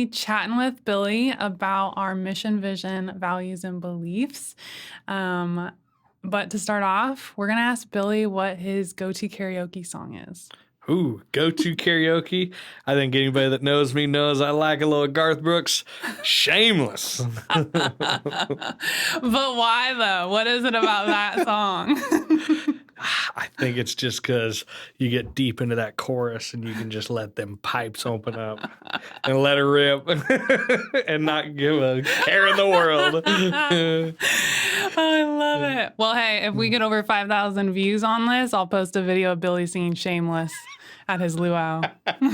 be chatting with Billy about our mission, vision, values, and beliefs. Um, but to start off, we're going to ask Billy what his go-to karaoke song is. Ooh, go-to karaoke. I think anybody that knows me knows I like a little Garth Brooks. Shameless. But why, though? What is it about that song? I think it's just because you get deep into that chorus and you can just let them pipes open up and let it rip and not give a care in the world. I love it. Well, hey, if we get over 5,000 views on this, I'll post a video of Billy singing Shameless at his luau. We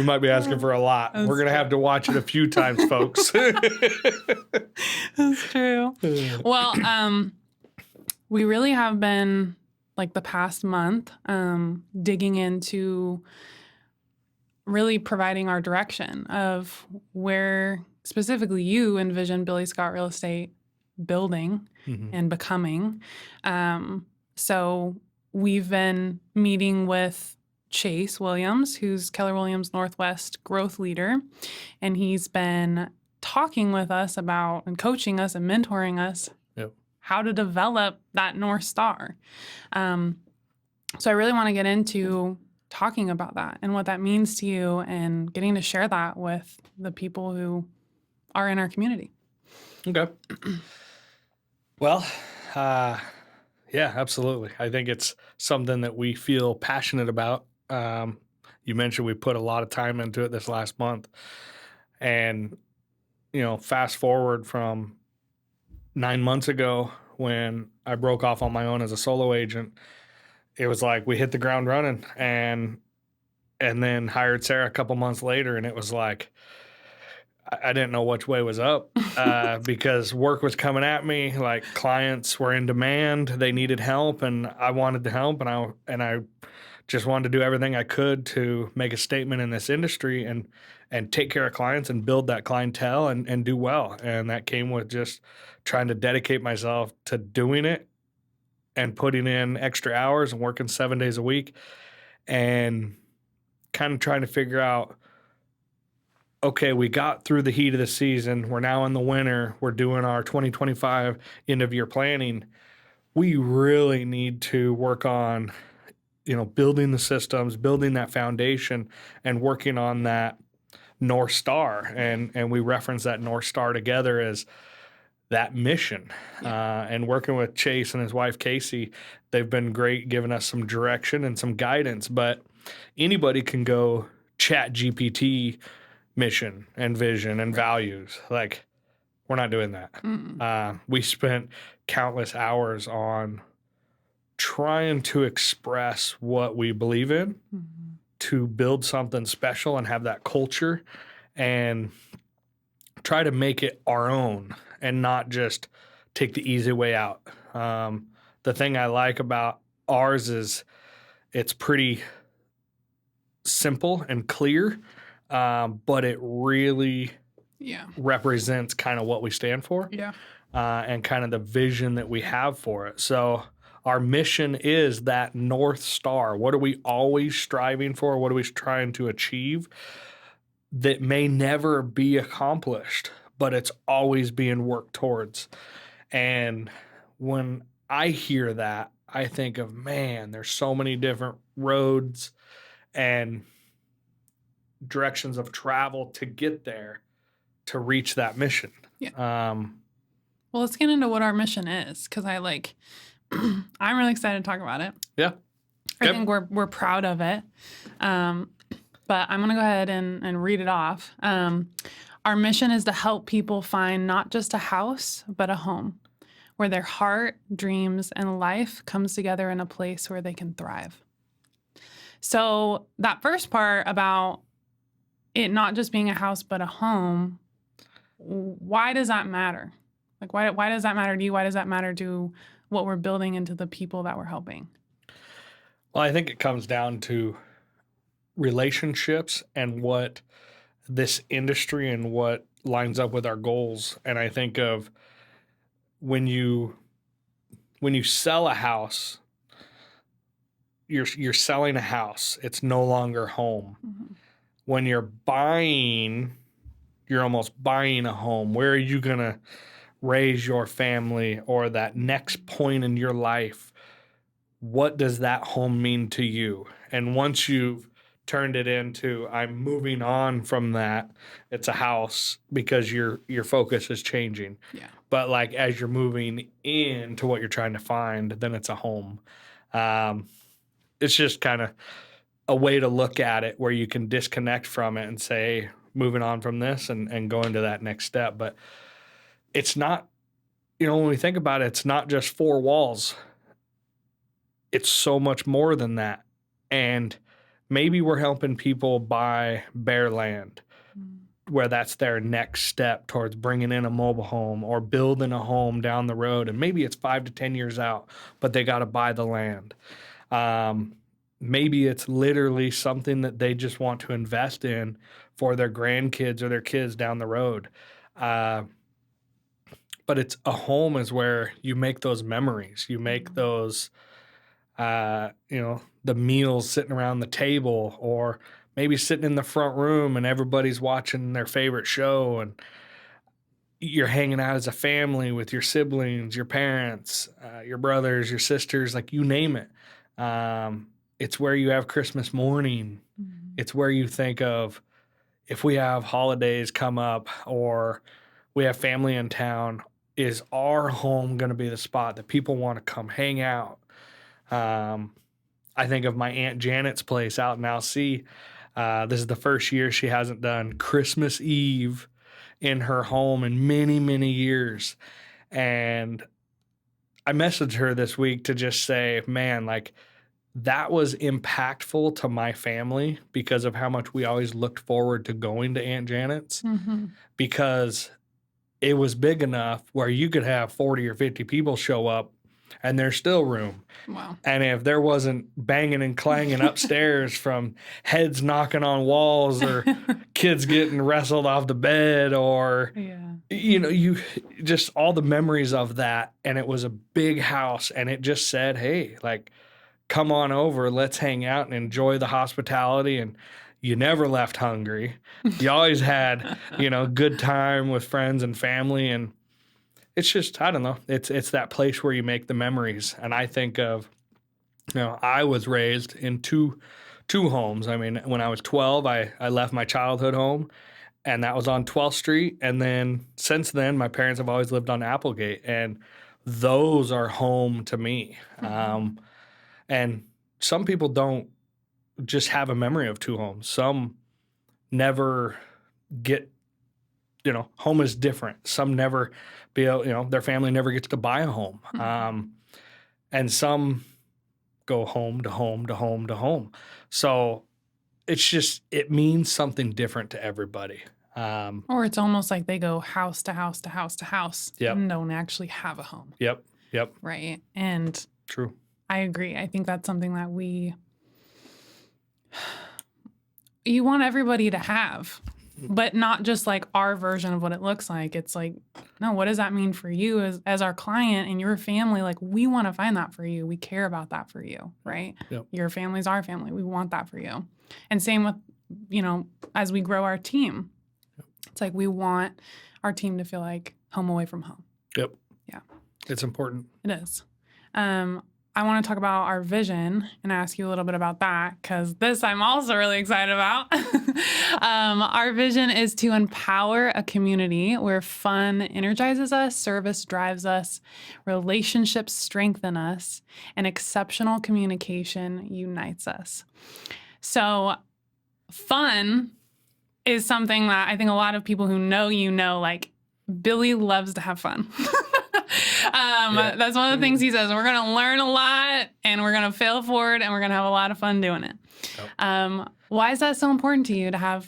might be asking for a lot. We're going to have to watch it a few times, folks. That's true. Well, we really have been, like the past month, digging into really providing our direction of where specifically you envision Billy Scott Real Estate building and becoming. So we've been meeting with Chase Williams, who's Keller Williams Northwest growth leader, and he's been talking with us about and coaching us and mentoring us how to develop that North Star. So I really want to get into talking about that and what that means to you and getting to share that with the people who are in our community. Okay. Well, yeah, absolutely. I think it's something that we feel passionate about. You mentioned we put a lot of time into it this last month. And, fast forward from 9 months ago when I broke off on my own as a solo agent, it was like we hit the ground running and then hired Sarah a couple months later. And it was like, I didn't know which way was up because work was coming at me. Like clients were in demand, they needed help, and I wanted to help, and I just wanted to do everything I could to make a statement in this industry and take care of clients and build that clientele and do well. And that came with just trying to dedicate myself to doing it and putting in extra hours and working 7 days a week and kind of trying to figure out, okay, we got through the heat of the season. We're now in the winter. We're doing our 2025 end of year planning. We really need to work on, building the systems, building that foundation, and working on that North Star. And we reference that North Star together as that mission. And working with Chase and his wife, Casey, they've been great giving us some direction and some guidance. But anybody can go chat GPT mission and vision and values. Like, we're not doing that. We spent countless hours on trying to express what we believe in to build something special and have that culture and try to make it our own and not just take the easy way out. The thing I like about ours is it's pretty simple and clear, but it really represents kind of what we stand for and kind of the vision that we have for it. So our mission is that North Star. What are we always striving for? What are we trying to achieve that may never be accomplished, but it's always being worked towards? And when I hear that, I think of, man, there's so many different roads and directions of travel to get there to reach that mission. Well, let's get into what our mission is, because I'm really excited to talk about it. Yeah. I think we're proud of it. But I'm going to go ahead and read it off. Our mission is to help people find not just a house, but a home where their heart, dreams, and life comes together in a place where they can thrive. So that first part about it not just being a house, but a home, why does that matter? Like, why does that matter to you? Why does that matter to what we're building into the people that we're helping? Well, I think it comes down to relationships and what this industry and what lines up with our goals. And I think of when you sell a house, you're selling a house. It's no longer home. when you're buying, you're almost buying a home. Where are you going to raise your family, or that next point in your life? What does that home mean to you? And once you've turned it into, I'm moving on from that, it's a house, because your focus is changing. Yeah. But like as you're moving into what you're trying to find, then it's a home. It's just kind of a way to look at it where you can disconnect from it and say, moving on from this and go into that next step. But it's not, when we think about it, it's not just four walls. It's so much more than that. And maybe we're helping people buy bare land, where that's their next step towards bringing in a mobile home or building a home down the road. And maybe it's 5 to 10 years out, but they got to buy the land. Maybe it's literally something that they just want to invest in for their grandkids or their kids down the road. But it's a home is where you make those memories. You make those, the meals sitting around the table, or maybe sitting in the front room and everybody's watching their favorite show, and you're hanging out as a family with your siblings, your parents, your brothers, your sisters, like you name it. It's where you have Christmas morning. Mm-hmm. It's where you think of, if we have holidays come up or we have family in town, is our home going to be the spot that people want to come hang out? I think of my Aunt Janet's place out in Alsea. This is the first year she hasn't done Christmas Eve in her home in many, many years. And I messaged her this week to just say, man, like, that was impactful to my family because of how much we always looked forward to going to Aunt Janet's, because it was big enough where you could have 40 or 50 people show up and there's still room. Wow. And if there wasn't banging and clanging upstairs from heads knocking on walls or kids getting wrestled off the bed, or, you just all the memories of that. And it was a big house, and it just said, hey, like, come on over, let's hang out and enjoy the hospitality. And you never left hungry. You always had, good time with friends and family. And it's just, I don't know, it's that place where you make the memories. And I think of, I was raised in two homes. I mean, when I was 12, I left my childhood home, and that was on 12th Street. And then since then, my parents have always lived on Applegate, and those are home to me. And some people don't just have a memory of two homes. Some never get, home is different. Some never be able, their family never gets to buy a home. And some go home to home to home to home. So it's just, it means something different to everybody. Or it's almost like they go house to house to house to house and don't actually have a home. Yep. Right. And true. I agree. I think that's something that you want everybody to have, but not just like our version of what it looks like. It's like, no, what does that mean for you as our client and your family? Like, we want to find that for you. We care about that for you, right? Yep. Your family's our family. We want that for you. And same with, as we grow our team, it's like we want our team to feel like home away from home. Yep. Yeah. It's important. It is. I want to talk about our vision and ask you a little bit about that, because this I'm also really excited about. Our vision is to empower a community where fun energizes us, service drives us, relationships strengthen us, and exceptional communication unites us. So fun is something that I think a lot of people who know like, Billy loves to have fun. That's one of the things he says. We're going to learn a lot, and we're going to fail forward, and we're going to have a lot of fun doing it. Yep. Why is that so important to you, to have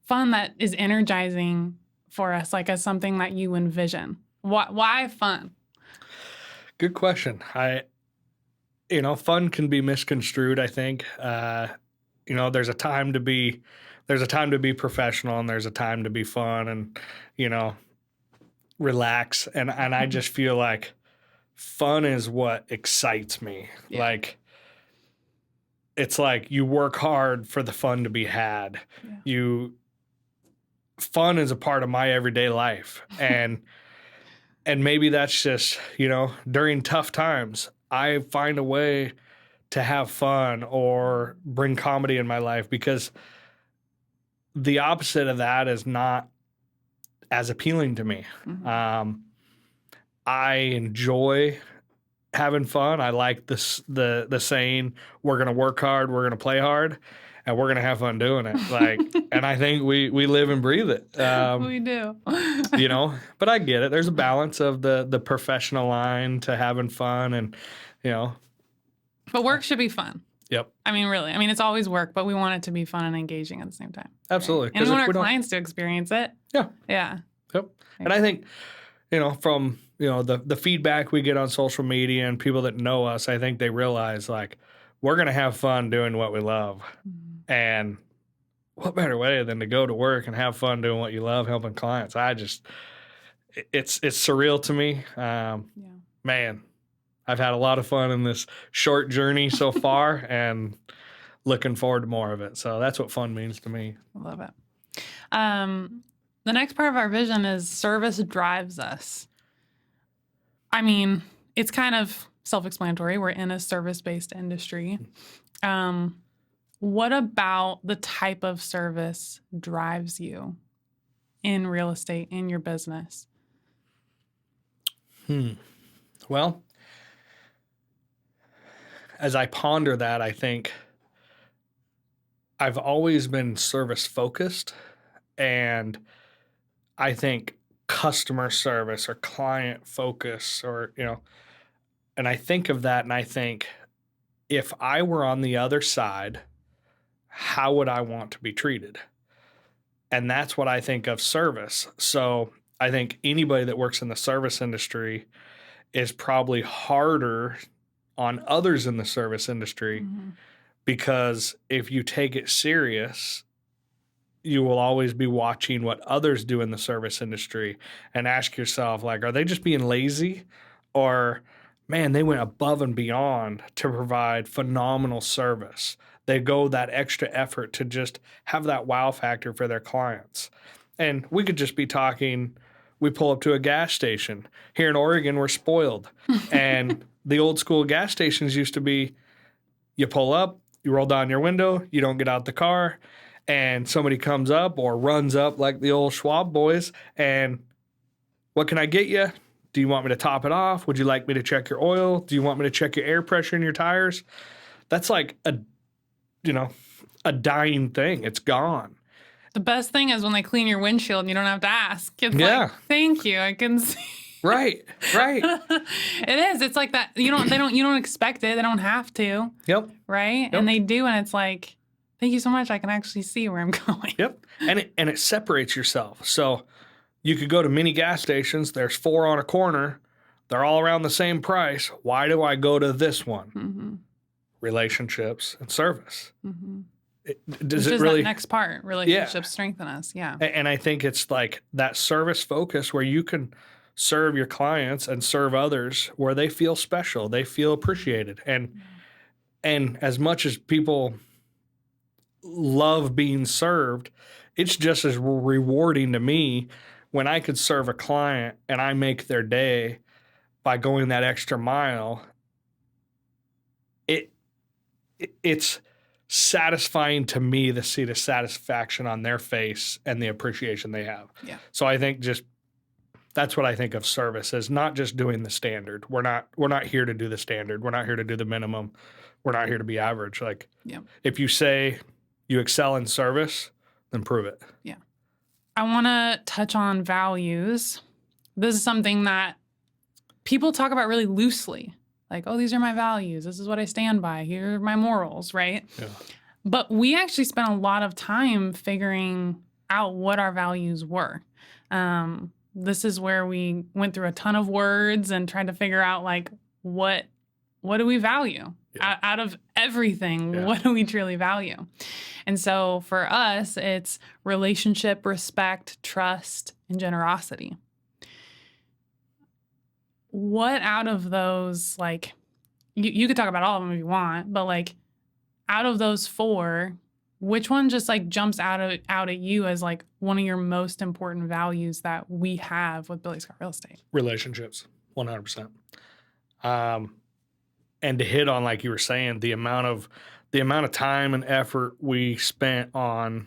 fun that is energizing for us, like as something that you envision? Why fun? Good question. Fun can be misconstrued, I think. There's a time to be professional, and there's a time to be fun and, relax. And I just feel like fun is what excites me. Yeah. Like, it's like you work hard for the fun to be had. Yeah. Fun is a part of my everyday life. And maybe that's just, during tough times, I find a way to have fun or bring comedy in my life, because the opposite of that is not as appealing to me. Mhm. I enjoy having fun. I like the saying, we're going to work hard, we're going to play hard, and we're going to have fun doing it. And I think we live and breathe it. We do. But I get it. There's a balance of the professional line to having fun, and, But work should be fun. yep, I mean, really. I mean, it's always work, but we want it to be fun and engaging at the same time. absolutely. And we want if our we don't- clients to experience it. Yeah. Yeah. Yep. And I think, from, the feedback we get on social media and people that know us, I think they realize, like, we're going to have fun doing what we love. Mhm. And what better way than to go to work and have fun doing what you love, helping clients? It's surreal to me. Yeah. Man, I've had a lot of fun in this short journey so far, and looking forward to more of it. So that's what fun means to me. I love it. The next part of our vision is service drives us. I mean, it's kind of self-explanatory. We're in a service-based industry. What about the type of service drives you in real estate, in your business? Well, as I ponder that, I think I've always been service focused, and I think customer service or client focus, or, and I think of that and I think, if I were on the other side, how would I want to be treated? And that's what I think of service. So I think anybody that works in the service industry is probably harder on others in the service industry, Mhm. because if you take it serious, you will always be watching what others do in the service industry and ask yourself, like, are they just being lazy? Or, man, they went above and beyond to provide phenomenal service. They go that extra effort to just have that wow factor for their clients. And we could just be talking, we pull up to a gas station. Here in Oregon, we're spoiled. And the old school gas stations used to be, you pull up, you roll down your window, you don't get out the car, and somebody comes up or runs up like the old Schwab boys, and what can I get you? Do you want me to top it off? Would you like me to check your oil? Do you want me to check your air pressure in your tires? That's like a dying thing. It's gone. The best thing is when they clean your windshield and you don't have to ask. It's Yeah. like, thank you. I can see. Right. It is. It's like that. You don't expect it. They don't have to. Yep. Right. Yep. And they do. And it's like, thank you so much. I can actually see where I'm going. Yep. And it separates yourself. So you could go to many gas stations. There's 4 on a corner. They're all around the same price. Why do I go to this one? Mm-hmm. Relationships and service. Mm-hmm. Does Which it is really? that next part? Relationships strengthen us. Yeah. And I think it's like that service focus where you can serve your clients and serve others where they feel special, they feel appreciated. And as much as people love being served, it's just as rewarding to me when I could serve a client and I make their day by going that extra mile. It's satisfying to me to see the satisfaction on their face and the appreciation they have. Yeah. So I think that's what I think of service as, not just doing the standard. We're not here to do the standard. We're not here to do the minimum. We're not here to be average. Like, if you say you excel in service, then prove it. Yeah. I want to touch on values. This is something that people talk about really loosely. Like, oh, these are my values. This is what I stand by. Here are my morals, right? Yeah. But we actually spent a lot of time figuring out what our values were. This is where we went through a ton of words and tried to figure out, like, what do we value? Yeah. Out of everything, Yeah. what do we truly value? And so for us, it's relationship, respect, trust, and generosity. What out of those, like, you could talk about all of them if you want, but like, out of those 4, which one just like jumps out at you as like one of your most important values that we have with Billy Scott Real Estate? Relationships, 100%. And to hit on, like you were saying, the amount of time and effort we spent on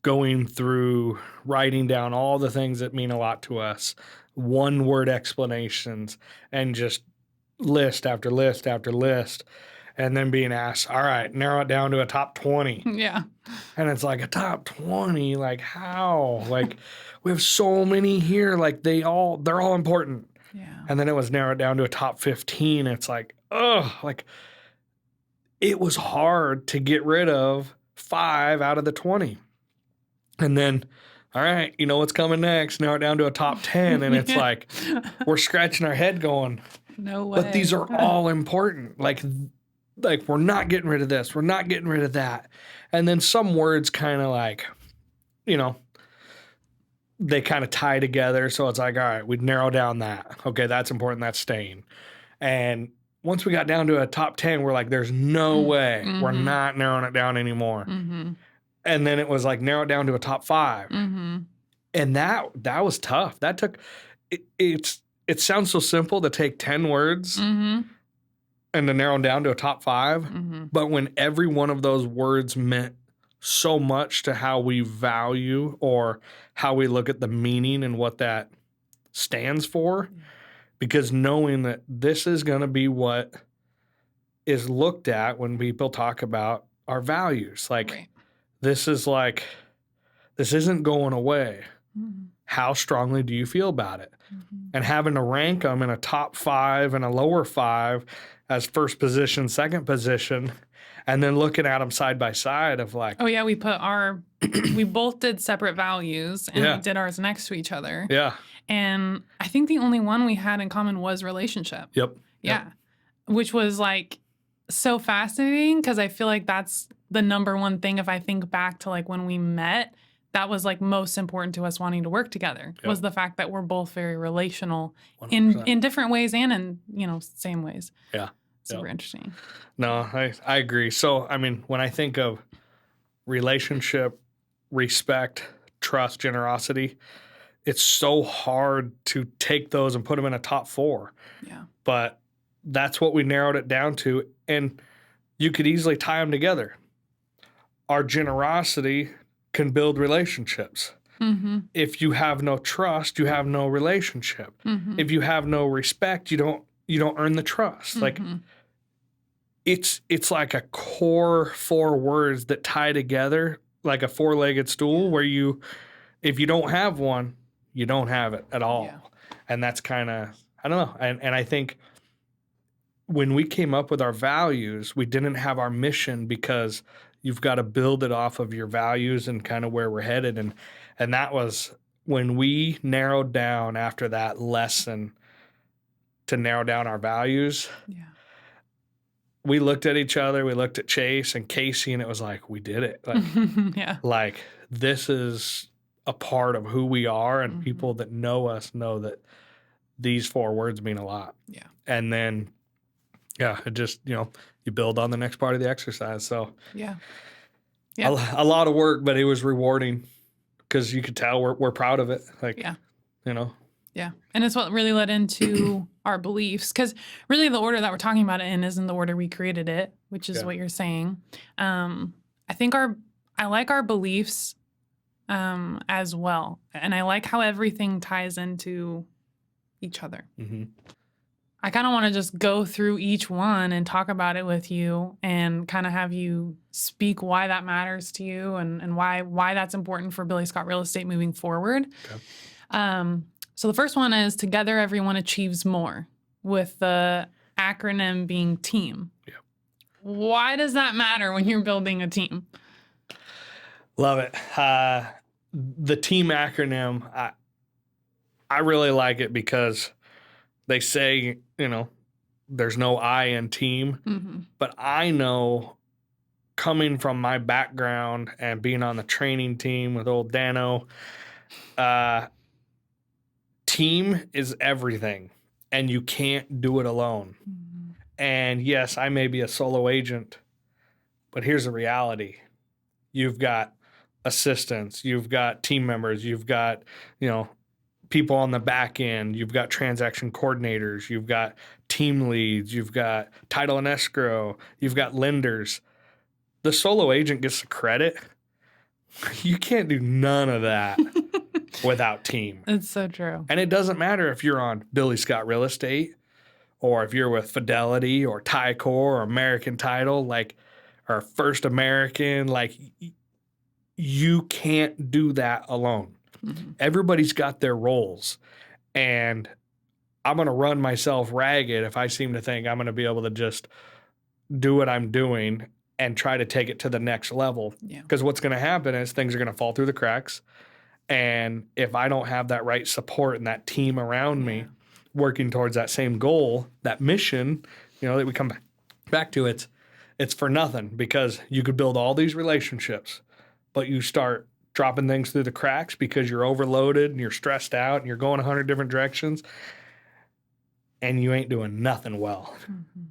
going through writing down all the things that mean a lot to us, one word explanations, and just list after list after list, and then being asked, all right, narrow it down to a top 20. Yeah. And it's like, a top 20, like how? Like, we have so many here, like they're all important. Yeah. And then it was narrowed down to a top 15. It's like, like it was hard to get rid of 5 out of the 20. And then, all right, you know what's coming next? Narrow it down to a top 10. And it's like, we're scratching our head going, no way. but these are all important. Like we're not getting rid of this. We're not getting rid of that. And then some words kind of like, you know, they kind of tie together. So it's like, all right, we'd narrow down that. Okay, that's important. That's staying. And once we got down to a top 10, we're like, there's no way we're not narrowing it down anymore. And then it was like, narrow it down to a top 5. And that was tough. That took, it sounds so simple to take 10 words and to narrow them down to a top 5. But when every one of those words meant so much to how we value or how we look at the meaning and what that stands for, because knowing that this is going to be what is looked at when people talk about our values. Like, this isn't going away. How strongly do you feel about it? And having to rank them in a top 5 and a lower 5 as first position, second position, and then looking at them side by side of like, oh yeah, we both did separate values and we did ours next to each other. Yeah. And I think the only one we had in common was relationship. Yep. Yeah. Which was like so fascinating because I feel like that's the number one thing. If I think back to like when we met, that was like most important to us wanting to work together was the fact that we're both very relational 100%. in different ways and in, you know, same ways. Yeah. Super interesting. No, I agree. So, I mean, when I think of relationship, respect, trust, generosity, it's so hard to take those and put them in a top 4. Yeah. But that's what we narrowed it down to. And you could easily tie them together. Our generosity can build relationships. If you have no trust, you have no relationship. If you have no respect, you don't earn the trust. Like, it's like a core 4 words that tie together like a 4-legged stool where if you don't have one, you don't have it at all. Yeah. And that's kind of, I don't know. And I think when we came up with our values, we didn't have our mission because you've got to build it off of your values and kind of where we're headed. And that was when we narrowed down after that lesson to narrow down our values. Yeah. We looked at each other, we looked at Chase and Casey, and it was like, we did it. Like, like this is a part of who we are, and people that know us know that these 4 words mean a lot. Yeah. And then, it just, you build on the next part of the exercise. So a lot of work, but it was rewarding because you could tell we're proud of it. Like, Yeah. And it's what really led into our beliefs. Because really the order that we're talking about it in isn't the order we created it, which is what you're saying. I think I like our beliefs as well. And I like how everything ties into each other. I kind of want to just go through each one and talk about it with you and kind of have you speak why that matters to you and why that's important for Billy Scott Real Estate moving forward. Okay. So the first one is together everyone achieves more, with the acronym being TEAM. Yeah. Why does that matter when you're building a team? Love it. The TEAM acronym, I really like it because they say, there's no I in team, but I know coming from my background and being on the training team with old Dano, team is everything, and you can't do it alone. And yes, I may be a solo agent, But here's the reality. You've got assistants, you've got team members, you've got, people on the back end, you've got transaction coordinators, you've got team leads, you've got title and escrow, you've got lenders. The solo agent gets the credit. You can't do none of that without team. It's so true. And it doesn't matter if you're on Billy Scott Real Estate or if you're with Fidelity or Tycor or American Title, or First American, you can't do that alone. Mm-hmm. Everybody's got their roles. And I'm going to run myself ragged if I seem to think I'm going to be able to just do what I'm doing and try to take it to the next level. Yeah. Because what's going to happen is things are going to fall through the cracks. And if I don't have that right support and that team around me working towards that same goal, that mission, that we come back to, it's for nothing, because you could build all these relationships, but you start dropping things through the cracks because you're overloaded and you're stressed out and you're going 100 different directions and you ain't doing nothing well. Mm-hmm.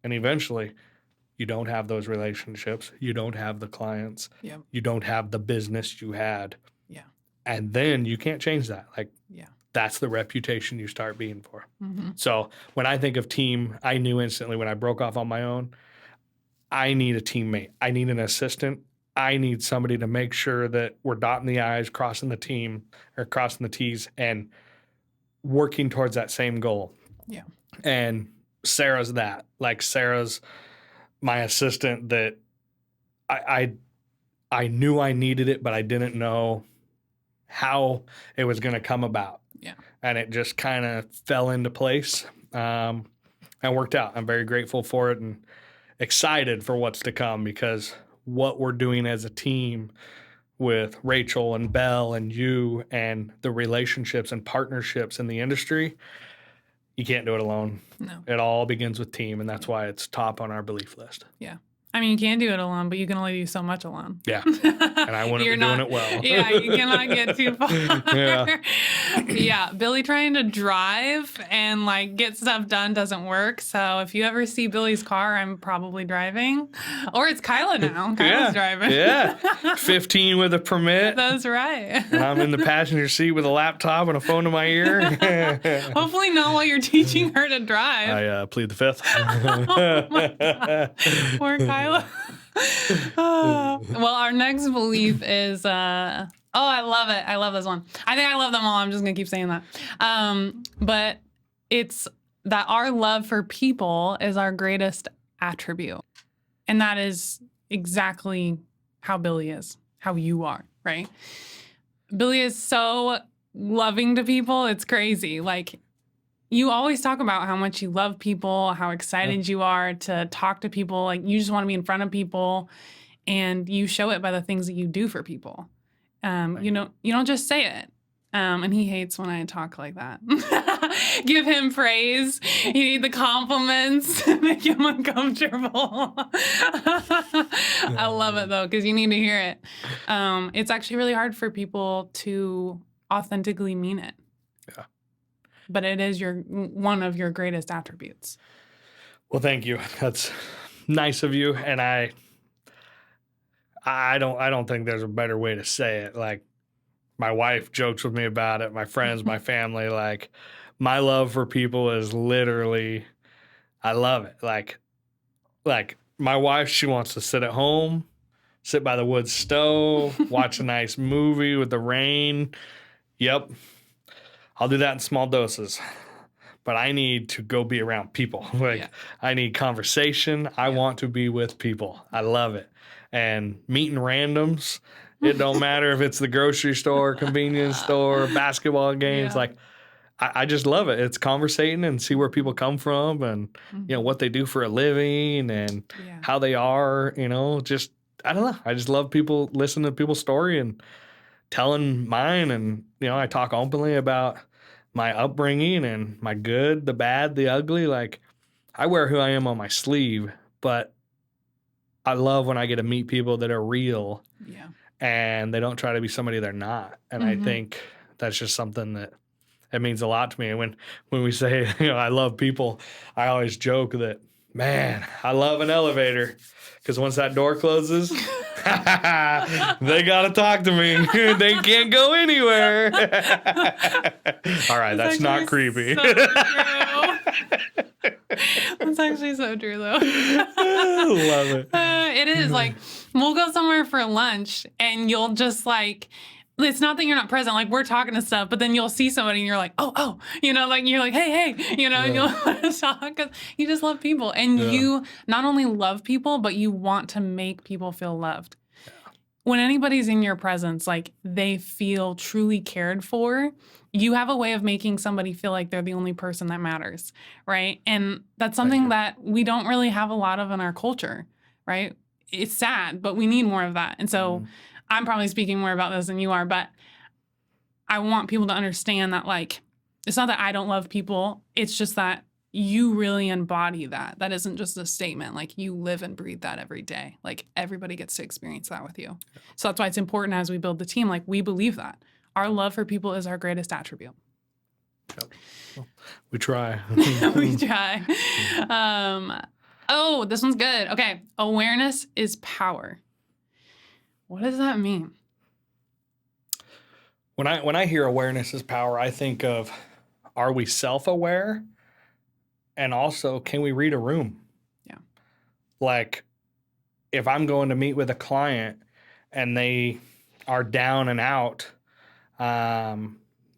And eventually you don't have those relationships. You don't have the clients. Yep. You don't have the business you had. Yeah. And then you can't change that. Yeah. That's the reputation you start being for. Mm-hmm. So when I think of team, I knew instantly when I broke off on my own, I need a teammate. I need an assistant. I need somebody to make sure that we're dotting the I's, crossing the T's, and working towards that same goal. Yeah. And Sarah's that. Sarah's my assistant that I knew I needed it, but I didn't know how it was going to come about. Yeah. And it just kind of fell into place and worked out. I'm very grateful for it and excited for what's to come, because what we're doing as a team with Rachel and Belle and you and the relationships and partnerships in the industry, you can't do it alone. No. It all begins with team, and that's why it's top on our belief list. Yeah. I mean, you can do it alone, but you can only do so much alone. Yeah. And I wouldn't be doing it well. Yeah, you cannot get too far. Yeah. Yeah. Billy trying to drive and get stuff done doesn't work. So if you ever see Billy's car, I'm probably driving. Or it's Kyla now. Kyla's driving. Yeah. 15 with a permit. That's right. And I'm in the passenger seat with a laptop and a phone to my ear. Hopefully not while you're teaching her to drive. I plead the fifth. Oh my God. Poor Kyla. Well, our next belief is I love it. I love this one. I think I love them all. I'm just gonna keep saying that. But it's that our love for people is our greatest attribute. And that is exactly how Billy is, how you are, right? Billy is so loving to people. It's crazy. You always talk about how much you love people, how excited you are to talk to people. You just want to be in front of people, and you show it by the things that you do for people. You don't just say it. And he hates when I talk like that. Give him praise. You need the compliments to make him uncomfortable. I love it though, because you need to hear it. It's actually really hard for people to authentically mean it. Yeah. But it is one of your greatest attributes. Well, thank you. That's nice of you. And I don't think there's a better way to say it. My wife jokes with me about it. My friends, my family, my love for people is literally, I love it. My wife, she wants to sit at home, sit by the wood stove, watch a nice movie with the rain. Yep. I'll do that in small doses, but I need to go be around people. I need conversation. I want to be with people. I love it. And meeting randoms, it don't matter if it's the grocery store, convenience store, basketball games. Yeah. I just love it. It's conversating and see where people come from and, what they do for a living and how they are, just, I don't know. I just love people, listening to people's story and telling mine. And, I talk openly about my upbringing and my good, the bad, the ugly. I wear who I am on my sleeve, but I love when I get to meet people that are real and they don't try to be somebody they're not. And I think that's just something that it means a lot to me. And when we say, I love people, I always joke that Man, I love an elevator because once that door closes, they got to talk to me. They can't go anywhere. All right, that's not creepy. So true. That's actually so true, though. Love it. It is like we'll go somewhere for lunch, and you'll just like. It's not that you're not present, like we're talking and stuff, but then you'll see somebody and you're like, oh, you know, like you're like, hey, you know, and you'll want to talk because you just love people. And you not only love people, but you want to make people feel loved. Yeah. When anybody's in your presence, like they feel truly cared for, you have a way of making somebody feel like they're the only person that matters, right? And that's something that we don't really have a lot of in our culture, right? It's sad, but we need more of that. And so I'm probably speaking more about this than you are, but I want people to understand that, like, it's not that I don't love people. It's just that you really embody that. That isn't just a statement. Like, you live and breathe that every day. Like, everybody gets to experience that with you. So that's why it's important as we build the team. Like, we believe that. Our love for people is our greatest attribute. Yep. Well, we try. We try. Oh, this one's good. Okay. Awareness is power. What does that mean? When I hear awareness is power, I think of, are we self-aware? And also, can we read a room? Yeah. Like, if I'm going to meet with a client and they are down and out,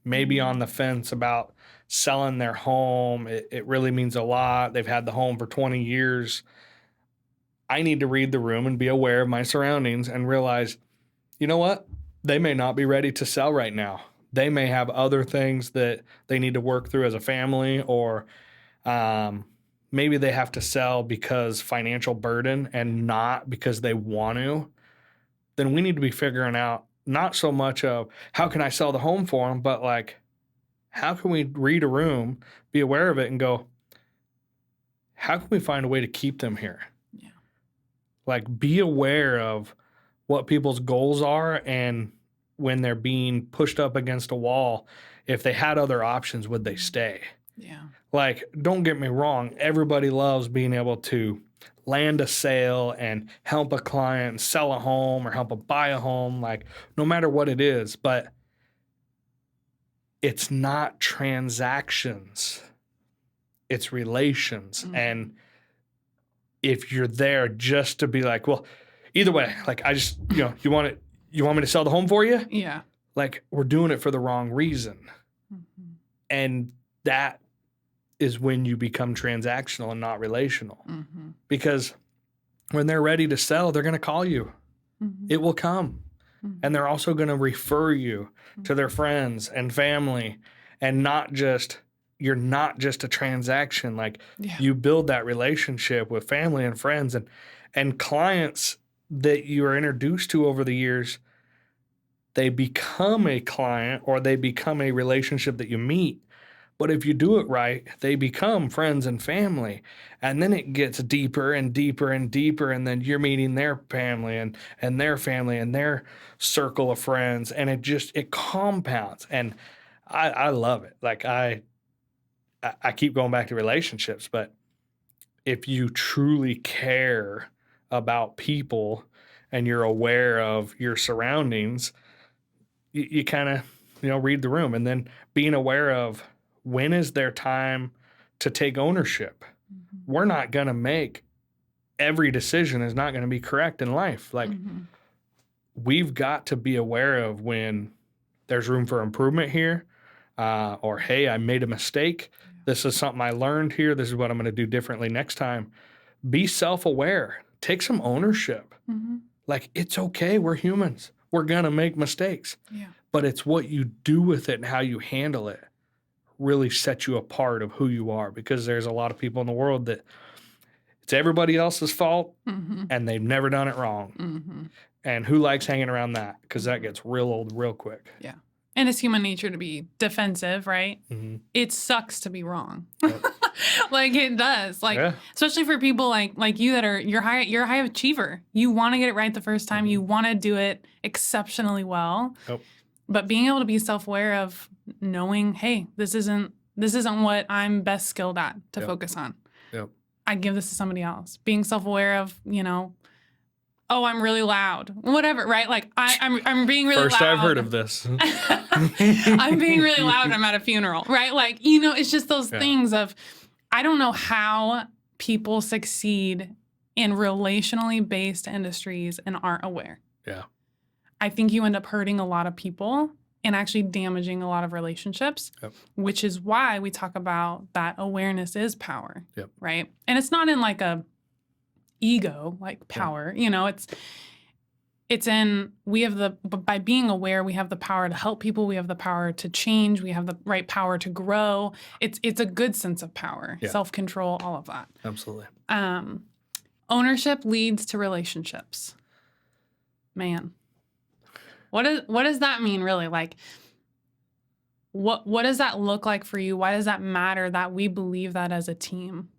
maybe on the fence about selling their home, it really means a lot. They've had the home for 20 years. I need to read the room and be aware of my surroundings and realize, you know what? They may not be ready to sell right now. They may have other things that they need to work through as a family, or maybe they have to sell because financial burden and not because they want to. Then we need to be figuring out not so much of how can I sell the home for them, but like, how can we read a room, be aware of it, and go, how can we find a way to keep them here? Like, be aware of what people's goals are, and when they're being pushed up against a wall, if they had other options, would they stay? Yeah. Like, don't get me wrong. Everybody loves being able to land a sale and help a client sell a home or help them buy a home, like no matter what it is. But it's not transactions. It's relations. Mm-hmm. And if you're there just to be like, well, either way, like I just, you want me to sell the home for you? Yeah. Like, we're doing it for the wrong reason. Mm-hmm. And that is when you become transactional and not relational. Mm-hmm. Because when they're ready to sell, they're going to call you. Mm-hmm. It will come. Mm-hmm. And they're also going to refer you to their friends and family, and you're not just a transaction. Like, you build that relationship with family and friends and clients that you are introduced to over the years. They become a client, or they become a relationship that you meet. But if you do it right, they become friends and family. And then it gets deeper and deeper and deeper. And then you're meeting their family and their family and their circle of friends. And it compounds. And I love it. Like, I keep going back to relationships, but if you truly care about people and you're aware of your surroundings, you kind of, read the room, and then being aware of when is their time to take ownership. Mm-hmm. We're not going to make every decision is not going to be correct in life. Like, we've got to be aware of when there's room for improvement here, or, hey, I made a mistake. This is something I learned here. This is what I'm going to do differently next time. Be self-aware. Take some ownership. Mm-hmm. Like, it's okay. We're humans. We're going to make mistakes. Yeah. But it's what you do with it and how you handle it really sets you apart of who you are, because there's a lot of people in the world that it's everybody else's fault, and they've never done it wrong. Mm-hmm. And who likes hanging around that? Because that gets real old real quick. Yeah. And it's human nature to be defensive, right? Mm-hmm. It sucks to be wrong. Yep. Like, it does. Like, especially for people like you that you're a high achiever. You want to get it right the first time. Mm-hmm. You want to do it exceptionally well. Yep. But being able to be self-aware of knowing, hey, this isn't what I'm best skilled at to focus on. Yep. I give this to somebody else. Being self-aware of, oh, I'm really loud, whatever, right? Like I'm being really First loud. I've heard of this. I'm being really loud. I'm at a funeral, right? Like, it's just those things of, I don't know how people succeed in relationally based industries and aren't aware. Yeah. I think you end up hurting a lot of people and actually damaging a lot of relationships, which is why we talk about that awareness is power, right? And it's not in like a ego, like power, it's in, by being aware, we have the power to help people. We have the power to change. We have the right power to grow. It's a good sense of power, self-control, all of that. Absolutely. Ownership leads to relationships. Man, what does that mean really? Like, what does that look like for you? Why does that matter that we believe that as a team?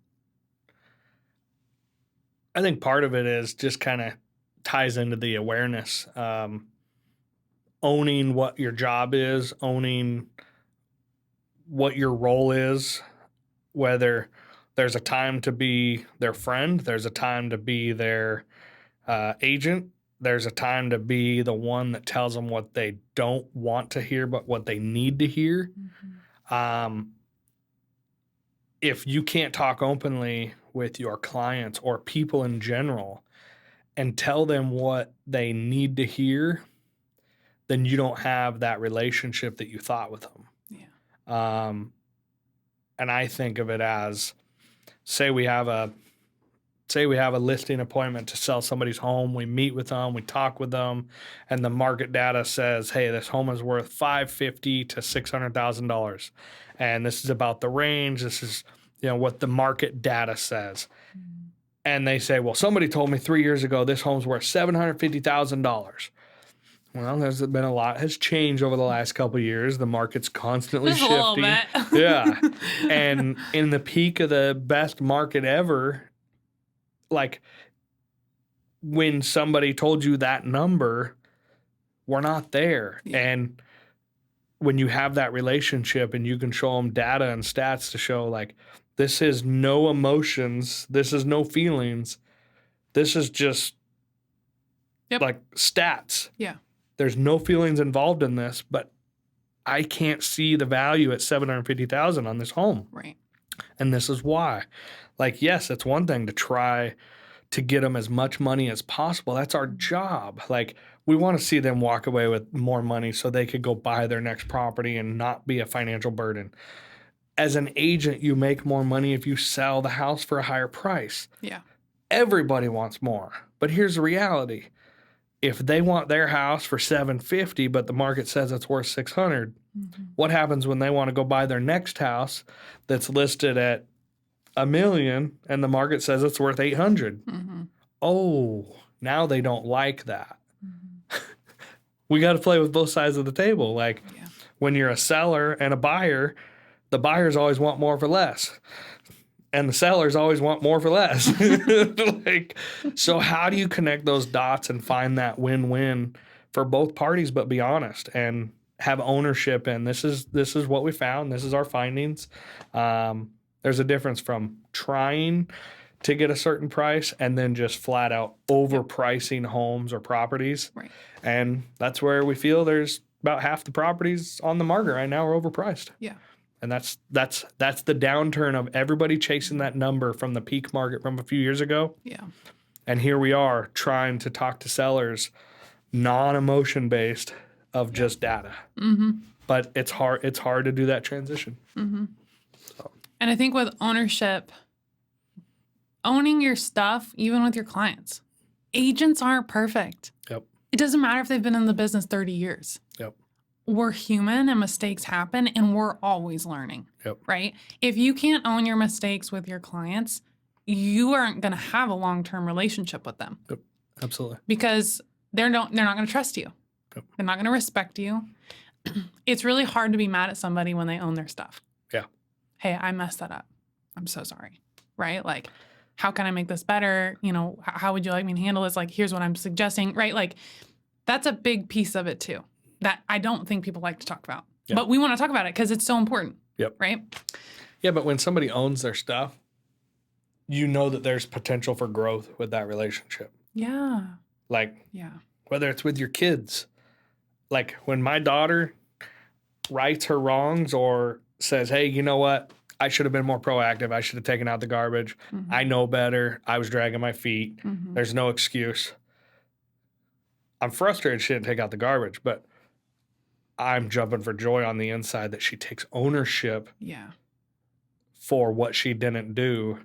I think part of it is just kind of ties into the awareness, owning what your job is, owning what your role is, whether there's a time to be their friend, there's a time to be their agent, there's a time to be the one that tells them what they don't want to hear, but what they need to hear. If you can't talk openly with your clients or people in general and tell them what they need to hear, then you don't have that relationship that you thought with them. Yeah. And I think of it as, say we have a listing appointment to sell somebody's home. We meet with them, we talk with them, and the market data says, hey, this home is worth $550,000 to $600,000. And this is about the range. This is, what the market data says. And they say, well, somebody told me 3 years ago this home's worth $750,000. Well, there's been a lot has changed over the last couple of years. The market's constantly Just shifting. A little bit. Yeah. And in the peak of the best market ever, like when somebody told you that number, we're not there. Yeah. And when you have that relationship and you can show them data and stats to show like, this is no emotions, this is no feelings, this is just like stats. Yeah. There's no feelings involved in this, but I can't see the value at $750,000 on this home. Right. And this is why. Like, yes, it's one thing to try to get them as much money as possible. That's our job. Like, we want to see them walk away with more money so they could go buy their next property and not be a financial burden. As an agent, you make more money if you sell the house for a higher price. Yeah. Everybody wants more. But here's the reality. If they want their house for $750,000, but the market says it's worth $600,000, what happens when they want to go buy their next house that's listed at $1 million and the market says it's worth $800,000? Oh, now they don't like that. We got to play with both sides of the table. Like when you're a seller and a buyer, the buyers always want more for less. And the sellers always want more for less. So how do you connect those dots and find that win-win for both parties, but be honest and have ownership? And this is what we found. This is our findings. There's a difference from trying to get a certain price and then just flat out overpricing homes or properties. Right. And that's where we feel there's about half the properties on the market right now are overpriced. Yeah. And that's the downturn of everybody chasing that number from the peak market from a few years ago. Yeah. And here we are trying to talk to sellers non-emotion based of just data. But it's hard to do that transition. So. And I think with ownership, owning your stuff, even with your clients, agents aren't perfect. Yep. It doesn't matter if they've been in the business 30 years. Yep. We're human and mistakes happen and we're always learning, right? If you can't own your mistakes with your clients, you aren't going to have a long-term relationship with them. Yep. Absolutely. Because they're not going to trust you. Yep. They're not going to respect you. It's really hard to be mad at somebody when they own their stuff. Yeah. Hey, I messed that up. I'm so sorry, right? Like, how can I make this better? How would you like me to handle this? Like, here's what I'm suggesting, right? Like, that's a big piece of it too. That I don't think people like to talk about. Yep. But we want to talk about it because it's so important. Yep. Right? Yeah, but when somebody owns their stuff, you know that there's potential for growth with that relationship. Yeah. Like, Yeah. whether it's with your kids, like when my daughter rights her wrongs or says, hey, you know what? I should have been more proactive. I should have taken out the garbage. Mm-hmm. I know better. I was dragging my feet. Mm-hmm. There's no excuse. I'm frustrated she didn't take out the garbage, but I'm jumping for joy on the inside that she takes ownership Yeah. for what she didn't do,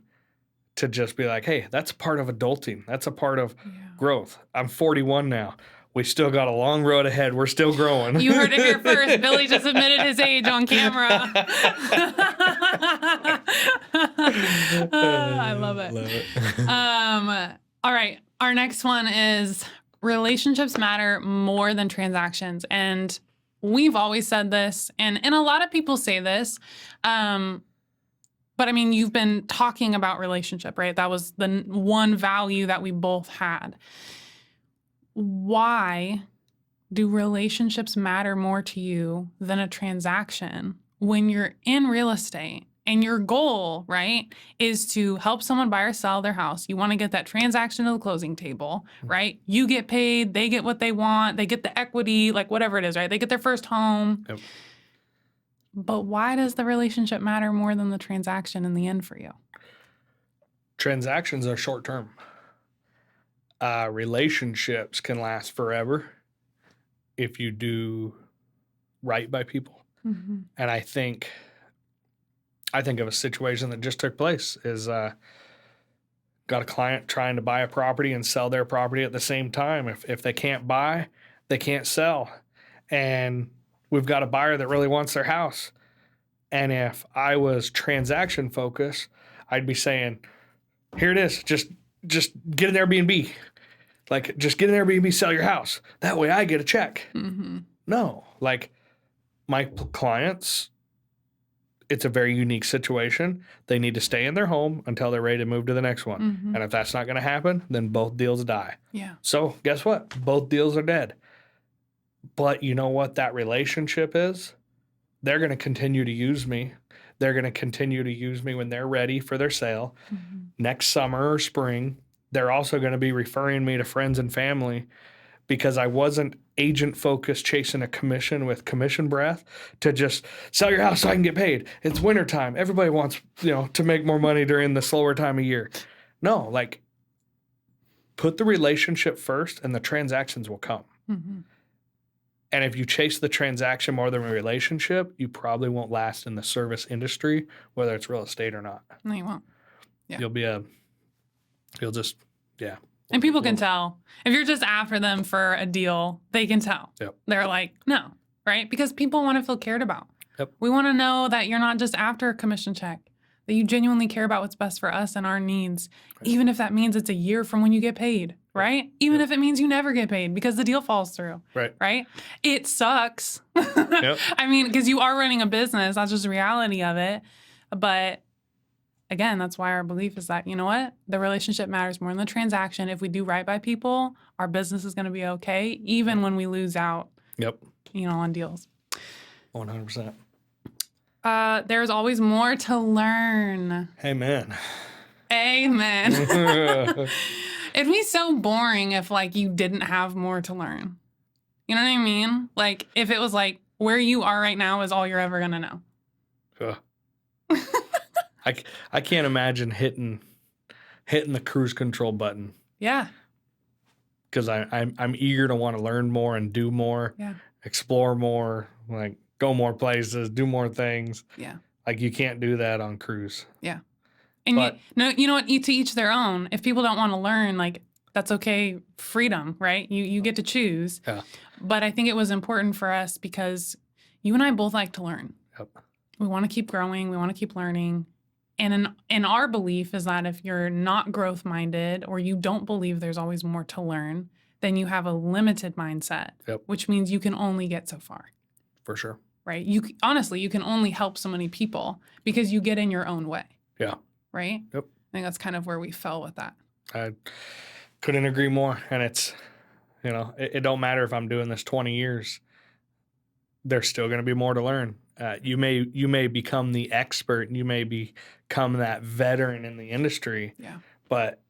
to just be like, hey, that's part of adulting. That's a part of Yeah. growth. I'm 41 now. We still got a long road ahead. We're still growing. You heard it here first. Billy just admitted his age on camera. I love it. All right. Our next one is relationships matter more than transactions. And we've always said this, and a lot of people say this. But I mean, you've been talking about relationship, right? That was the one value that we both had. Why do relationships matter more to you than a transaction when you're in real estate and your goal, right, is to help someone buy or sell their house? You want to get that transaction to the closing table, right? You get paid, they get what they want, they get the equity, like whatever it is, right? They get their first home. Yep. But why does the relationship matter more than the transaction in the end for you? Transactions are short term. Relationships can last forever if you do right by people. Mm-hmm. And I think of a situation that just took place is got a client trying to buy a property and sell their property at the same time. If they can't buy, they can't sell. And we've got a buyer that really wants their house. And if I was transaction focused, I'd be saying, here it is. Just get an Airbnb. Like, just get an Airbnb, sell your house. That way I get a check. Mm-hmm. No, like my clients, it's a very unique situation. They need to stay in their home until they're ready to move to the next one. Mm-hmm. And if that's not going to happen, then both deals die. Yeah. So guess what? Both deals are dead. But you know what that relationship is? They're going to continue to use me. They're going to continue to use me when they're ready for their sale. Mm-hmm. Next summer or spring, they're also going to be referring me to friends and family, because I wasn't agent focused chasing a commission with commission breath to just sell your house so I can get paid. It's wintertime. Everybody wants, to make more money during the slower time of year. No, like, put the relationship first and the transactions will come. Mm-hmm. And if you chase the transaction more than a relationship, you probably won't last in the service industry, whether it's real estate or not. No, you won't. Yeah. You'll just. And people can tell. If you're just after them for a deal, they can tell. Yep. They're like, no, right? Because people want to feel cared about. Yep. We want to know that you're not just after a commission check, that you genuinely care about what's best for us and our needs, Right. even if that means it's a year from when you get paid, right? Even if it means you never get paid because the deal falls through, right? It sucks. Yep. I mean, because you are running a business. That's just the reality of it. But again, that's why our belief is that, you know what? The relationship matters more than the transaction. If we do right by people, our business is going to be okay, even when we lose out, Yep. on deals. 100%. There's always more to learn. Amen. Amen. It'd be so boring if, you didn't have more to learn. You know what I mean? Like, if it was where you are right now is all you're ever going to know. I can't imagine hitting the cruise control button. Yeah. Because I'm eager to want to learn more and do more, Yeah. explore more, go more places, do more things. Yeah. You can't do that on cruise. Yeah. And you know what? To each their own. If people don't want to learn, that's okay. Freedom, right? You get to choose. Yeah. But I think it was important for us because you and I both like to learn. Yep. We want to keep growing. We want to keep learning. And in our belief is that if you're not growth minded or you don't believe there's always more to learn, then you have a limited mindset, Yep. which means you can only get so far. For sure. Right? You can only help so many people because you get in your own way. Yeah. Right? Yep. I think that's kind of where we fell with that. I couldn't agree more. And it's, it don't matter if I'm doing this 20 years. There's still going to be more to learn. You may become the expert, and you may become that veteran in the industry, Yeah. but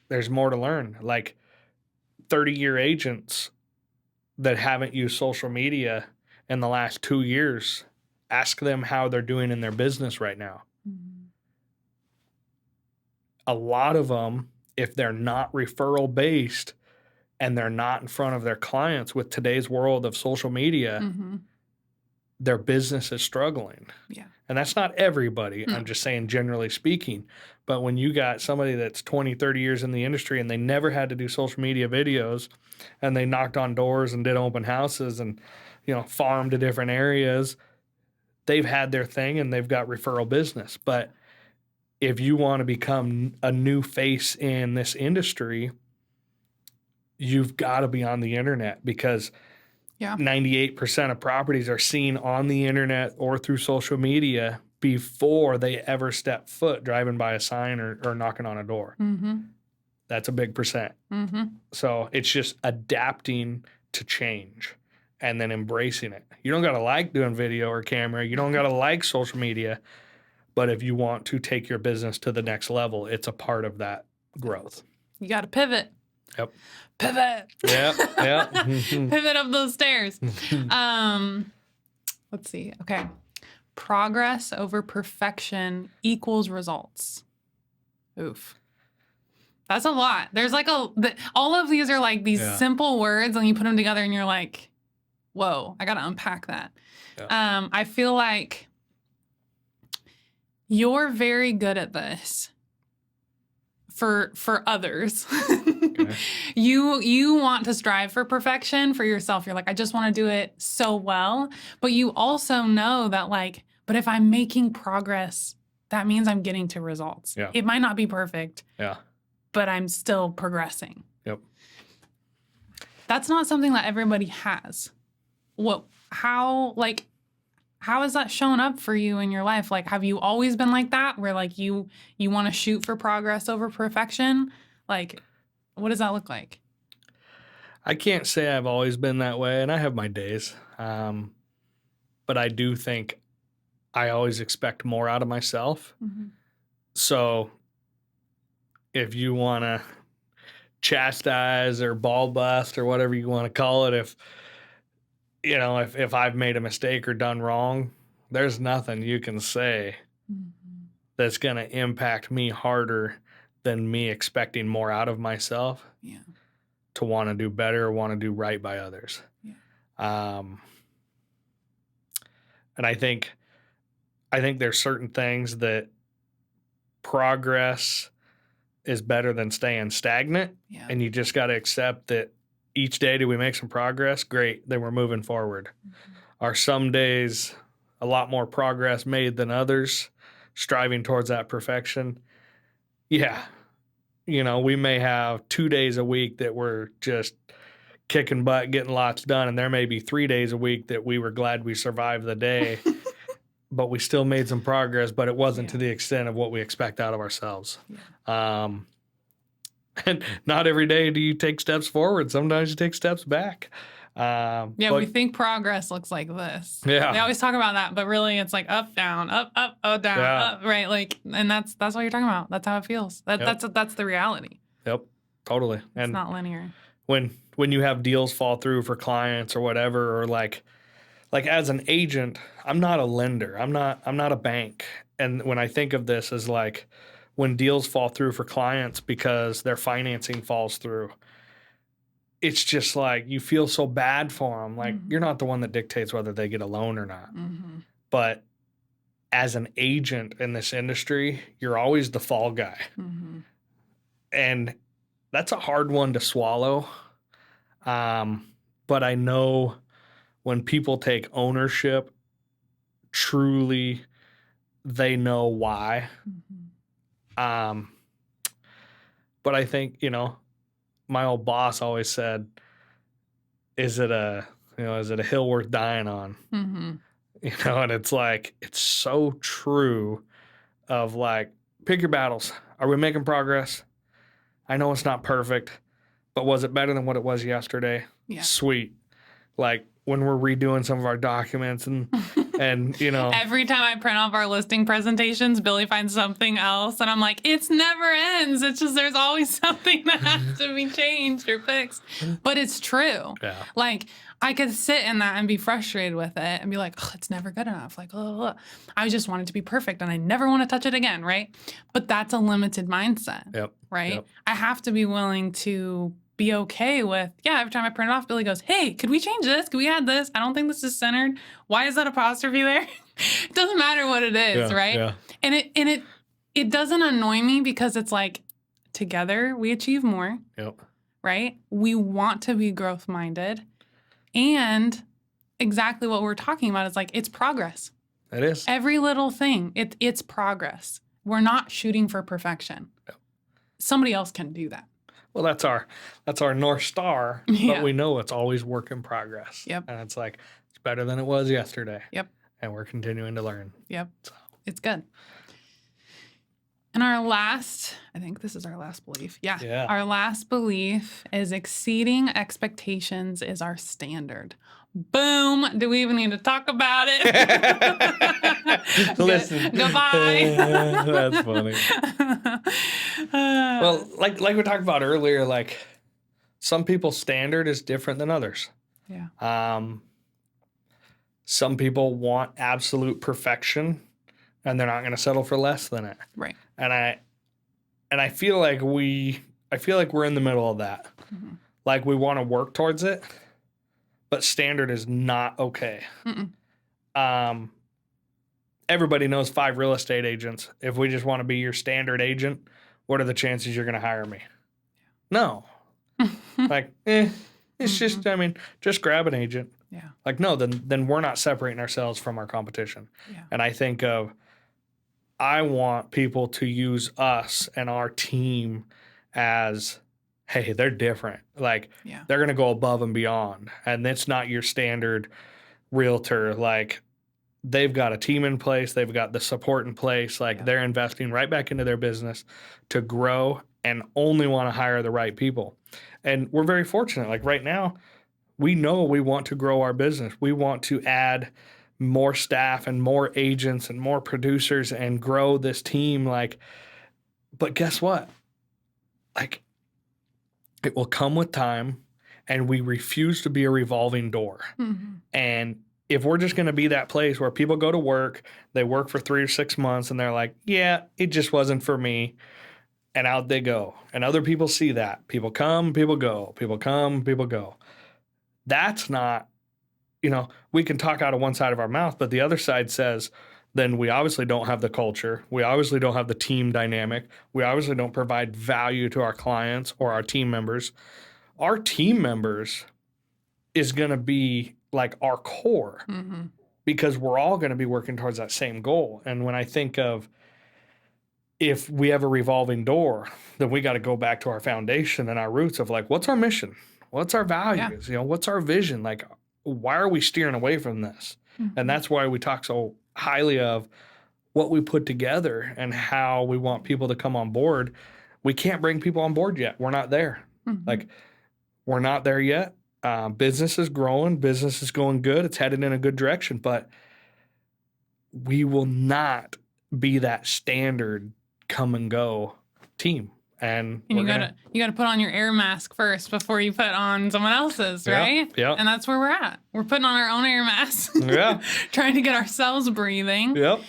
there's more to learn. Like 30-year agents that haven't used social media in the last 2 years, ask them how they're doing in their business right now. Mhm. A lot of them, if they're not referral based and they're not in front of their clients with today's world of social media, Mhm. their business is struggling. Yeah. And that's not everybody. No. I'm just saying, generally speaking. But when you got somebody that's 20, 30 years in the industry and they never had to do social media videos, and they knocked on doors and did open houses and, farmed to different areas, they've had their thing and they've got referral business. But if you want to become a new face in this industry, you've got to be on the internet, because Yeah. 98% of properties are seen on the internet or through social media before they ever step foot driving by a sign or knocking on a door. Mhm. That's a big percent. Mhm. So it's just adapting to change and then embracing it. You don't got to like doing video or camera. You don't got to like social media. But if you want to take your business to the next level, it's a part of that growth. You got to pivot. Yep. Pivot. Yeah. Pivot up those stairs. Let's see. Okay. Progress over perfection equals results. Oof. That's a lot. There's like all of these are like these simple words, and you put them together and you're like, whoa, I got to unpack that. Yeah. I feel like you're very good at this for others. Okay. You want to strive for perfection for yourself. You're like, I just want to do it so well. But you also know that, like, but if I'm making progress, that means I'm getting to results. Yeah. It might not be perfect. Yeah. But I'm still progressing. Yep. That's not something that everybody has. How has that shown up for you in your life? Like, have you always been like that, where like you want to shoot for progress over perfection? Like, what does that look like? I can't say I've always been that way, and I have my days. But I do think I always expect more out of myself. Mm-hmm. So if you want to chastise or ball bust or whatever you want to call it, if I've made a mistake or done wrong, there's nothing you can say that's going to impact me harder than me expecting more out of myself. Yeah. To want to do better or want to do right by others. Yeah. And I think there's certain things that progress is better than staying stagnant. Yeah. And you just got to accept that each day, do we make some progress? Great. Then we're moving forward. Mm-hmm. Are some days a lot more progress made than others, striving towards that perfection? Yeah. We may have 2 days a week that we're just kicking butt, getting lots done. And there may be 3 days a week that we were glad we survived the day, but we still made some progress, but it wasn't to the extent of what we expect out of ourselves. Yeah. And not every day do you take steps forward. Sometimes you take steps back. We think progress looks like this. Yeah. They always talk about that, but really it's like up, down, up, down, up, right? Like, and that's what you're talking about. That's how it feels. That's the reality. Yep. Totally. It's not linear. When you have deals fall through for clients or whatever, or like as an agent, I'm not a lender. I'm not a bank. And when I think of this as like when deals fall through for clients because their financing falls through, it's just like you feel so bad for them. Like you're not the one that dictates whether they get a loan or not. Mm-hmm. But as an agent in this industry, you're always the fall guy. Mm-hmm. And that's a hard one to swallow. But I know when people take ownership, truly, they know why. Mm-hmm. But I think, my old boss always said, is it a hill worth dying on? Mm-hmm. And it's like, it's so true of like, pick your battles. Are we making progress? I know it's not perfect, but was it better than what it was yesterday? Yeah. Sweet. Like when we're redoing some of our documents and And, you know, Every time I print off our listing presentations, Billy finds something else. And I'm like, it's never ends. It's just there's always something that has to be changed or fixed. But it's true. yeah, Like, I could sit in that and be frustrated with it and be like, oh, it's never good enough. Like, oh, I just want it to be perfect and I never want to touch it again, right? But that's a limited mindset, yep, right? yep. I have to be willing to be okay with, yeah, every time I print it off, Billy goes, hey, could we change this? Could we add this? I don't think this is centered. Why is that apostrophe there? It doesn't matter what it is, Yeah, right? yeah. And it doesn't annoy me because it's like, together we achieve more, Yep. right? We want to be growth minded. And exactly what we're talking about is like, it's progress. It is. Every little thing, it's progress. We're not shooting for perfection. Yep. Somebody else can do that. Well, that's our North Star, Yeah. but we know it's always work in progress. Yep. And it's like, it's better than it was yesterday. Yep. And we're continuing to learn. Yep. It's good. And our last, I think this is our last belief. Yeah. Yeah. Our last belief is exceeding expectations is our standard. Boom. Do we even need to talk about it? Listen. Goodbye. That's funny. Well, like we talked about earlier, like some people's standard is different than others. Yeah. Some people want absolute perfection and they're not going to settle for less than it. Right. And I feel like we're in the middle of that. Mm-hmm. Like we want to work towards it, but standard is not okay. Mm-mm. Everybody knows 5 real estate agents. If we just want to be your standard agent, what are the chances you're going to hire me? No. Like, it's just, I mean, just grab an agent. Yeah. Like, no, then we're not separating ourselves from our competition. Yeah. And I think I want people to use us and our team as, hey, they're different. Like, Yeah. they're going to go above and beyond. And it's not your standard realtor. Like, they've got a team in place. They've got the support in place. Like, Yeah. they're investing right back into their business to grow and only want to hire the right people. And we're very fortunate. Like, right now, we know we want to grow our business. We want to add more staff and more agents and more producers and grow this team. Like, but guess what? Like, it will come with time, and we refuse to be a revolving door. Mm-hmm. And if we're just going to be that place where people go to work, they work for 3 or 6 months, and they're like, yeah, it just wasn't for me. And out they go. And other people see that. People come, people go. People come, people go. That's not, we can talk out of one side of our mouth, but the other side says, then we obviously don't have the culture. We obviously don't have the team dynamic. We obviously don't provide value to our clients or our team members. Our team members is going to be like our core, Mm-hmm. because we're all going to be working towards that same goal. And when I think of, if we have a revolving door, then we got to go back to our foundation and our roots of like, what's our mission? What's our values? What's our vision? Like, why are we steering away from this? Mm-hmm. And that's why we talk so highly of what we put together and how we want people to come on board. We can't bring people on board yet. We're not there. Mm-hmm. Like, we're not there yet. Business is growing. Business is going good. It's headed in a good direction, but we will not be that standard come and go team. And you gotta put on your air mask first before you put on someone else's, right? Yeah. And that's where we're at. We're putting on our own air mask. Yeah. Trying to get ourselves breathing. Yep.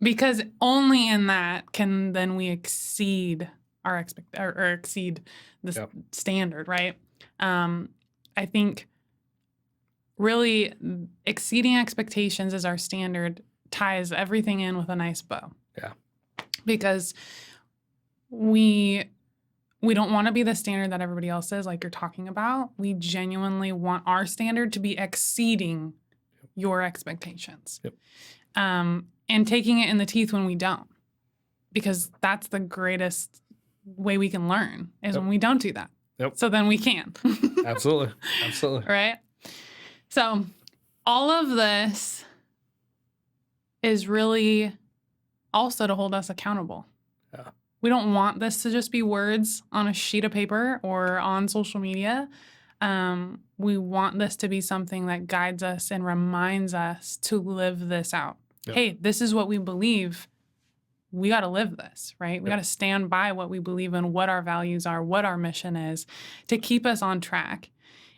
Because only in that can then we exceed our exceed the standard, right? I think really exceeding expectations as our standard ties everything in with a nice bow. Yeah. Because we don't want to be the standard that everybody else is, like you're talking about. We genuinely want our standard to be exceeding your expectations. Yep. And taking it in the teeth when we don't. Because that's the greatest way we can learn is when we don't do that. Yep. So then we can. Absolutely. Absolutely. Right? So all of this is really also to hold us accountable. Yeah. We don't want this to just be words on a sheet of paper or on social media. We want this to be something that guides us and reminds us to live this out. Yep. Hey, this is what we believe. We got to live this, right? We Yep. got to stand by what we believe in, what our values are, what our mission is to keep us on track.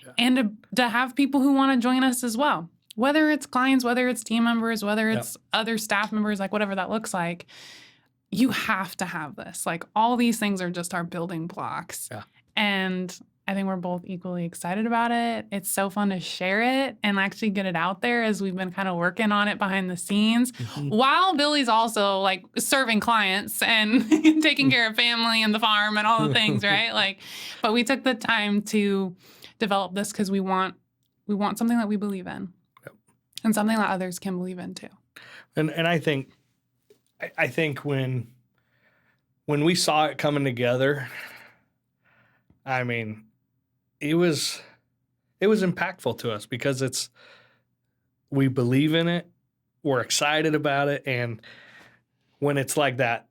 Yeah. And to have people who want to join us as well, whether it's clients, whether it's team members, whether it's other staff members, like whatever that looks like. You have to have this. Like all these things are just our building blocks. Yeah. And I think we're both equally excited about it. It's so fun to share it and actually get it out there as we've been kind of working on it behind the scenes while Billy's also like serving clients and taking care of family and the farm and all the things, right? Like, but we took the time to develop this because we want something that we believe in and something that others can believe in too. And I think when we saw it coming together, I mean, it was impactful to us because we believe in it, we're excited about it, and when it's like that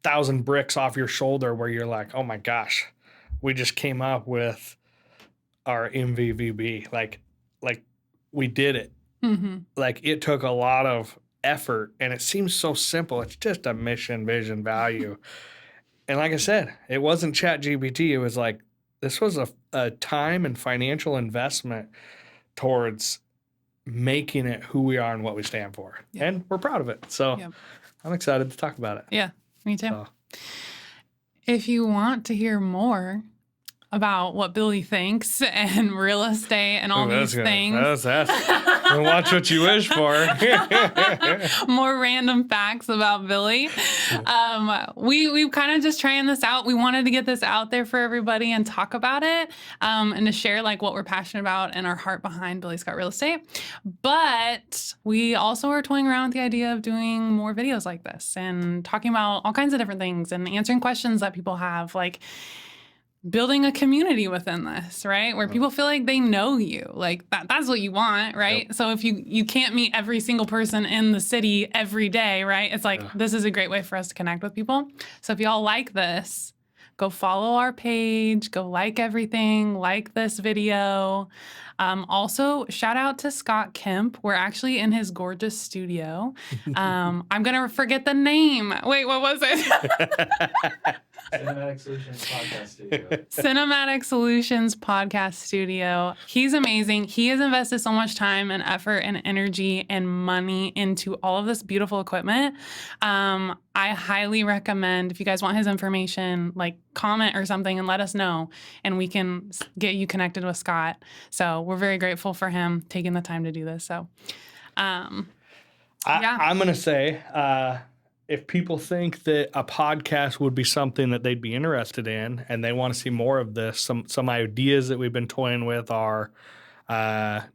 1,000 bricks off your shoulder where you're like, oh my gosh, we just came up with our MVVB, like we did it. Mm-hmm. Like it took a lot of effort, and it seems so simple. It's just a mission, vision, value. And like I said, it wasn't ChatGPT. It was like, this was a time and financial investment towards making it who we are and what we stand for. Yep. And we're proud of it. So Yep. I'm excited to talk about it. Yeah, me too. So, If you want to hear more about what Billy thinks and real estate and all these things. That's watch what you wish for. More random facts about Billy. We've kind of just trying this out. We wanted to get this out there for everybody and talk about it and to share like what we're passionate about and our heart behind Billy Scott Real Estate. But we also are toying around with the idea of doing more videos like this and talking about all kinds of different things and answering questions that people have, like building a community within this, right? Where people feel like they know you. Like that's what you want, right? Yep. So if you can't meet every single person in the city every day, right? It's like, this is a great way for us to connect with people. So if y'all like this, go follow our page, go like everything, like this video. Also, shout out to Scott Kemp. We're actually in his gorgeous studio. I'm going to forget the name. Wait, what was it? Cinematic Solutions Podcast Studio. Cinematic Solutions Podcast Studio. He's amazing. He has invested so much time and effort and energy and money into all of this beautiful equipment. I highly recommend, if you guys want his information, like comment or something and let us know, and we can get you connected with Scott. So we're very grateful for him taking the time to do this. So, yeah. I'm going to say, if people think that a podcast would be something that they'd be interested in and they want to see more of this, some ideas that we've been toying with are,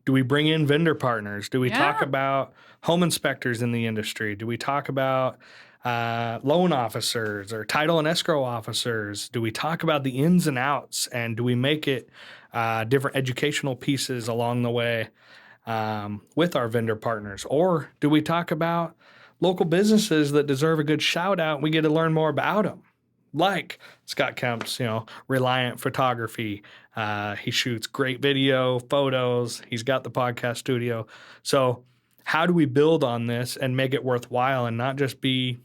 do we bring in vendor partners? Do we talk about home inspectors in the industry? Do we talk about loan officers or title and escrow officers? Do we talk about the ins and outs? And do we make it different educational pieces along the way with our vendor partners? Or do we talk about local businesses that deserve a good shout out? We get to learn more about them, like Scott Kemp's, Reliant Photography. He shoots great video, photos. He's got the podcast studio. So how do we build on this and make it worthwhile and not just be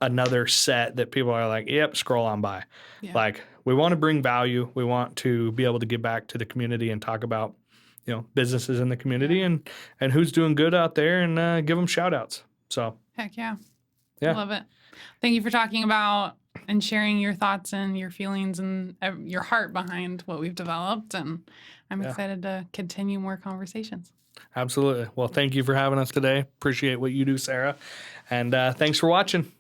another set that people are like, yep, scroll on by? Yeah. Like, we want to bring value. We want to be able to give back to the community and talk about, businesses in the community and who's doing good out there and give them shout outs. So Heck yeah. Yeah. Love it. Thank you for talking about and sharing your thoughts and your feelings and your heart behind what we've developed. And I'm excited to continue more conversations. Absolutely. Well, thank you for having us today. Appreciate what you do, Sarah. And thanks for watching.